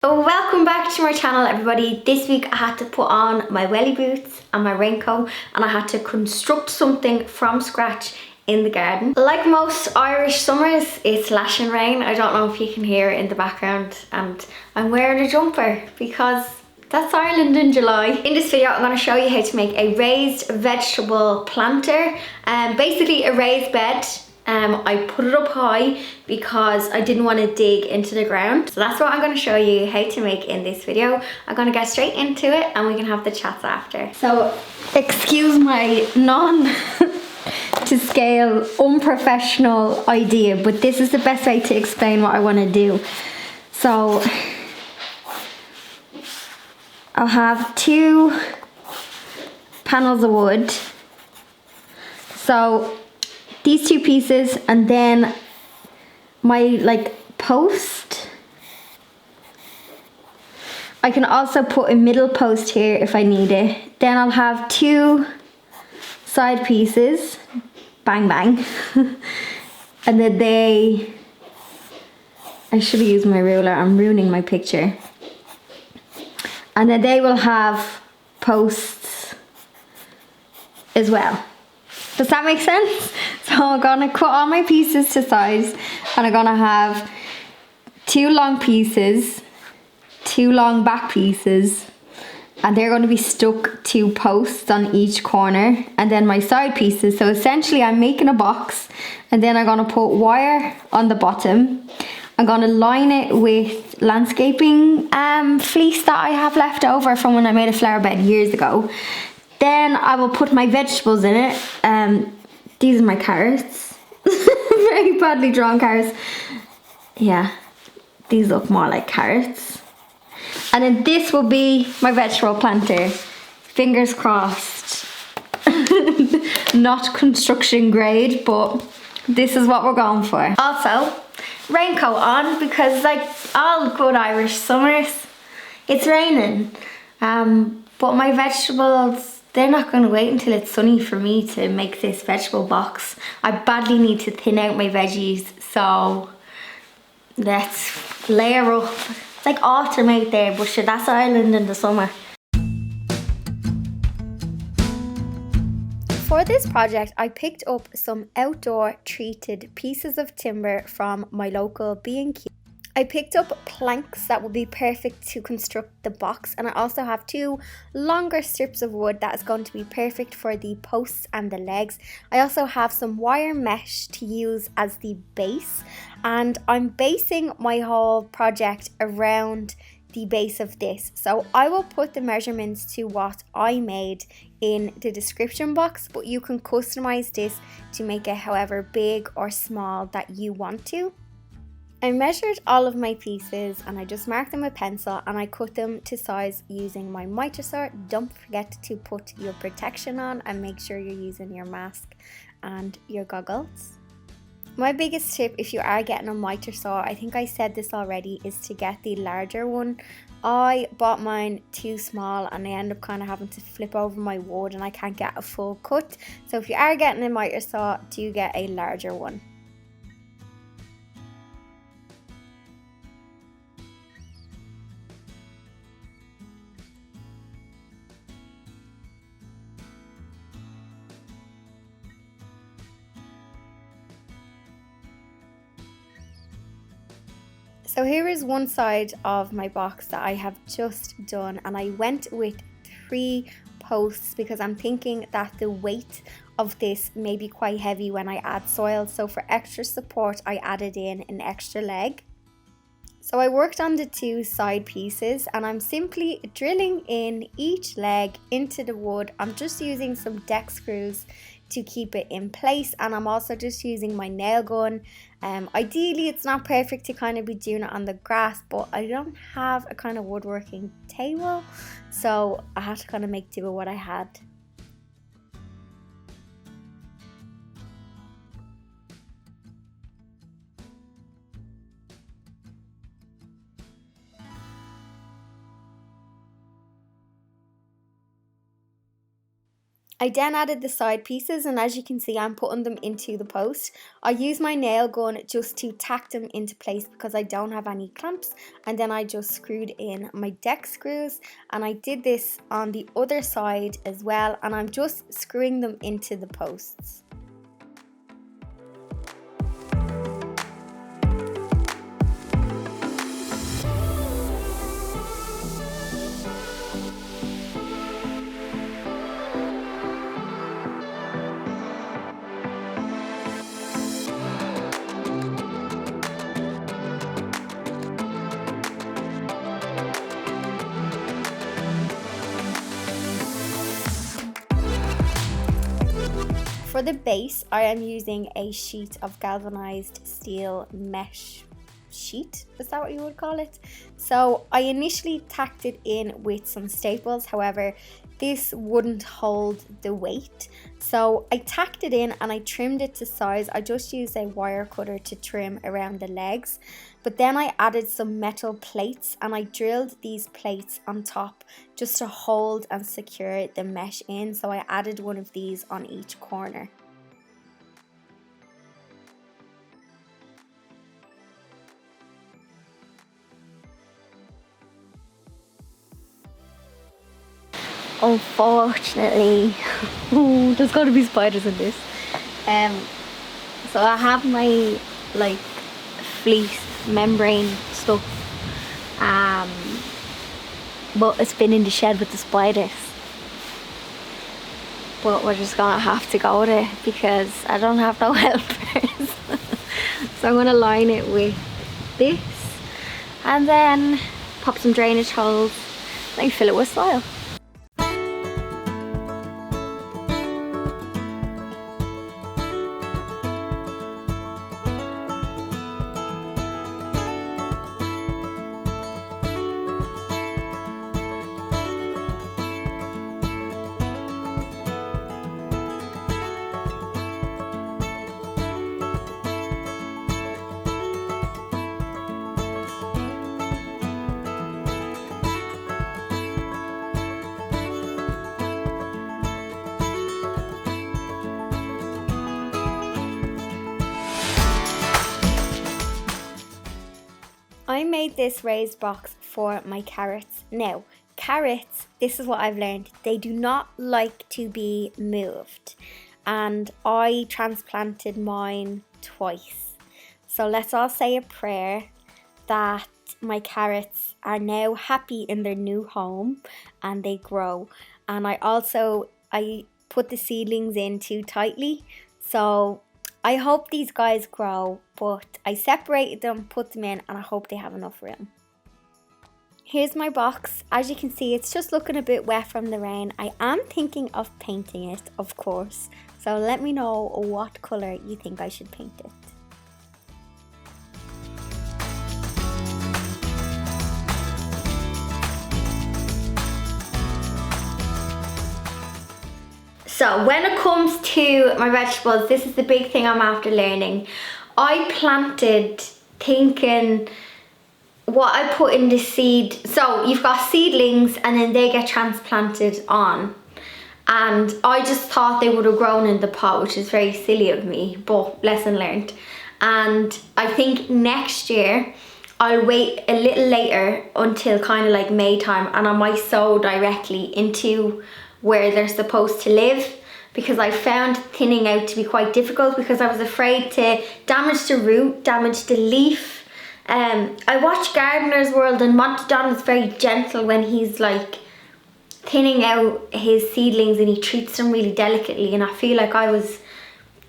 So welcome back to my channel, everybody. This week I had to put on my welly boots and my raincoat and I had to construct something from scratch in the garden. Like most Irish summers, it's lashing rain. I don't know if you can hear it in the background, and I'm wearing a jumper because that's Ireland in July. In this video I'm going to show you how to make a raised vegetable planter, basically a raised bed. I put it up high because I didn't want to dig into the ground. So that's what I'm going to show you how to make in this video. I'm going to get straight into it and we can have the chats after. So excuse my to scale unprofessional idea, but this is the best way to explain what I want to do. So I'll have 2 panels of wood. So these 2 pieces, and then my post. I can also put a middle post here if I need it. Then I'll have 2 side pieces, bang bang. And then I should have used my ruler, I'm ruining my picture. And then they will have posts as well. Does that make sense? So I'm gonna cut all my pieces to size, and I'm gonna have 2 long pieces, 2 long back pieces, and they're gonna be stuck to posts on each corner, and then my side pieces. So essentially I'm making a box, and then I'm gonna put wire on the bottom. I'm gonna line it with landscaping fleece that I have left over from when I made a flower bed years ago. Then I will put my vegetables in it. These are my carrots. Very badly drawn carrots. Yeah, these look more like carrots. And then this will be my vegetable planter. Fingers crossed. Not construction grade, but this is what we're going for. Also, raincoat on because like all good Irish summers, it's raining. But my vegetables, they're not going to wait until it's sunny for me to make this vegetable box. I badly need to thin out my veggies, so let's layer up. It's like autumn out there, but sure, that's Ireland in the summer. For this project, I picked up some outdoor treated pieces of timber from my local B&Q. I picked up planks that will be perfect to construct the box, and I also have 2 longer strips of wood that is going to be perfect for the posts and the legs. I also have some wire mesh to use as the base, and I'm basing my whole project around the base of this. So I will put the measurements to what I made in the description box, but you can customize this to make it however big or small that you want to. I measured all of my pieces and I just marked them with pencil and I cut them to size using my miter saw. Don't forget to put your protection on and make sure you're using your mask and your goggles. My biggest tip if you are getting a miter saw, I think I said this already, is to get the larger one. I bought mine too small and I end up kind of having to flip over my wood and I can't get a full cut. So if you are getting a miter saw, do get a larger one. So here is one side of my box that I have just done, and I went with 3 posts because I'm thinking that the weight of this may be quite heavy when I add soil. So for extra support, I added in an extra leg. So I worked on the 2 side pieces and I'm simply drilling in each leg into the wood. I'm just using some deck screws to keep it in place, and I'm also just using my nail gun. Ideally it's not perfect to kind of be doing it on the grass, but I don't have a kind of woodworking table, so I had to kind of make do with what I had. I then added the side pieces, and as you can see, I'm putting them into the post. I use my nail gun just to tack them into place because I don't have any clamps, and then I just screwed in my deck screws, and I did this on the other side as well, and I'm just screwing them into the posts. For the base, I am using a sheet of galvanized steel mesh sheet, is that what you would call it? So I initially tacked it in with some staples, however this wouldn't hold the weight, so I tacked it in and I trimmed it to size. I just used a wire cutter to trim around the legs, but then I added some metal plates and I drilled these plates on top just to hold and secure the mesh in, so I added one of these on each corner. Unfortunately, there's got to be spiders in this. So I have my like fleece membrane stuff, but it's been in the shed with the spiders. But we're just gonna have to go with it because I don't have no helpers. So I'm gonna line it with this, and then pop some drainage holes, and fill it with soil. I made this raised box for my carrots. Now, carrots, this is what I've learned, they do not like to be moved. And I transplanted mine twice. So let's all say a prayer that my carrots are now happy in their new home and they grow. And I put the seedlings in too tightly, so I hope these guys grow, but I separated them, put them in, and I hope they have enough room. Here's my box. As you can see, it's just looking a bit wet from the rain. I am thinking of painting it, of course. So let me know what colour you think I should paint it. So when it comes to my vegetables, this is the big thing I'm after learning. I planted thinking what I put in the seed. So you've got seedlings and then they get transplanted on. And I just thought they would have grown in the pot, which is very silly of me, but lesson learned. And I think next year I'll wait a little later until kind of like May time, and I might sow directly into where they're supposed to live, because I found thinning out to be quite difficult because I was afraid to damage the root, damage the leaf. I watch Gardener's World and Monty Don is very gentle when he's like thinning out his seedlings and he treats them really delicately, and I feel like I was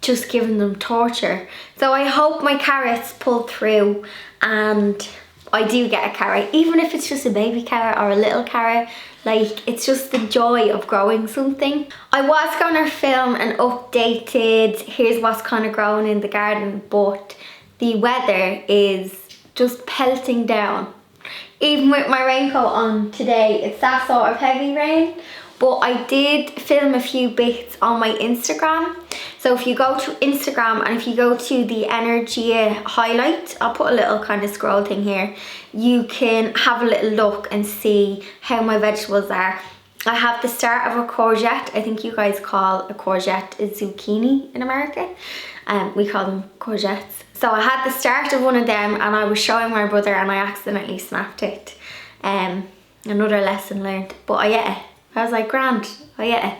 just giving them torture. So I hope my carrots pull through and I do get a carrot, even if it's just a baby carrot or a little carrot. Like, it's just the joy of growing something. I was going to film an updated here's what's kind of growing in the garden, but the weather is just pelting down. Even with my raincoat on today, it's that sort of heavy rain. But I did film a few bits on my Instagram. So if you go to Instagram and if you go to the energy highlight, I'll put a little kind of scroll thing here. You can have a little look and see how my vegetables are. I have the start of a courgette. I think you guys call a courgette a zucchini in America. We call them courgettes. So I had the start of one of them and I was showing my brother and I accidentally snapped it. Another lesson learned, but I ate it. I was like, grand, I ate it.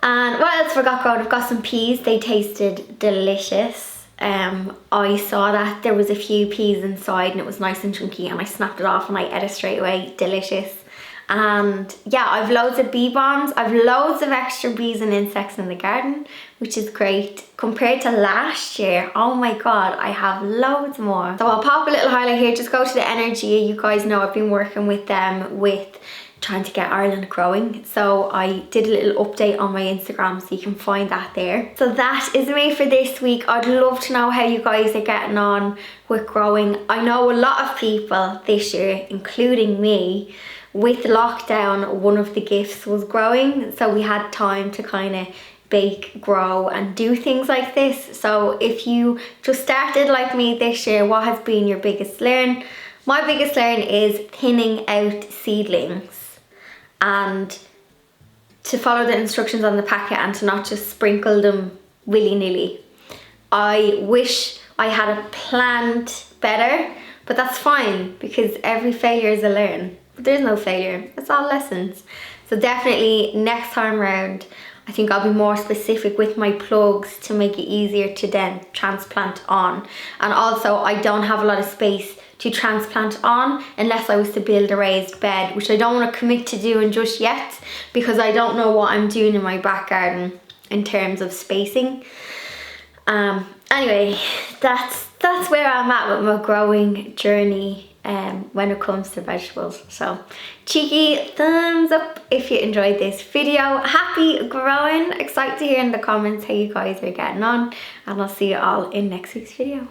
And what else have I got going? I've got some peas. They tasted delicious. I saw that there was a few peas inside and it was nice and chunky and I snapped it off and I ate it straight away. Delicious. And yeah, I've loads of bee bombs. I've loads of extra bees and insects in the garden, which is great. Compared to last year, oh my god, I have loads more. So I'll pop a little highlight here. Just go to the Energy. You guys know I've been working with them with trying to get Ireland growing. So I did a little update on my Instagram, so you can find that there. So that is me for this week. I'd love to know how you guys are getting on with growing. I know a lot of people this year, including me, with lockdown, one of the gifts was growing. So we had time to kind of bake, grow and do things like this. So if you just started like me this year, what has been your biggest learn? My biggest learn is thinning out seedlings and to follow the instructions on the packet and to not just sprinkle them willy-nilly. I wish I had planned better, but that's fine because every failure is a learn. But there's no failure, it's all lessons. So definitely next time around, I think I'll be more specific with my plugs to make it easier to then transplant on. And also I don't have a lot of space to transplant on unless I was to build a raised bed, which I don't want to commit to doing just yet because I don't know what I'm doing in my back garden in terms of spacing. Anyway, that's where I'm at with my growing journey when it comes to vegetables. So cheeky thumbs up if you enjoyed this video. Happy growing. Excited to hear in the comments how you guys are getting on, and I'll see you all in next week's video.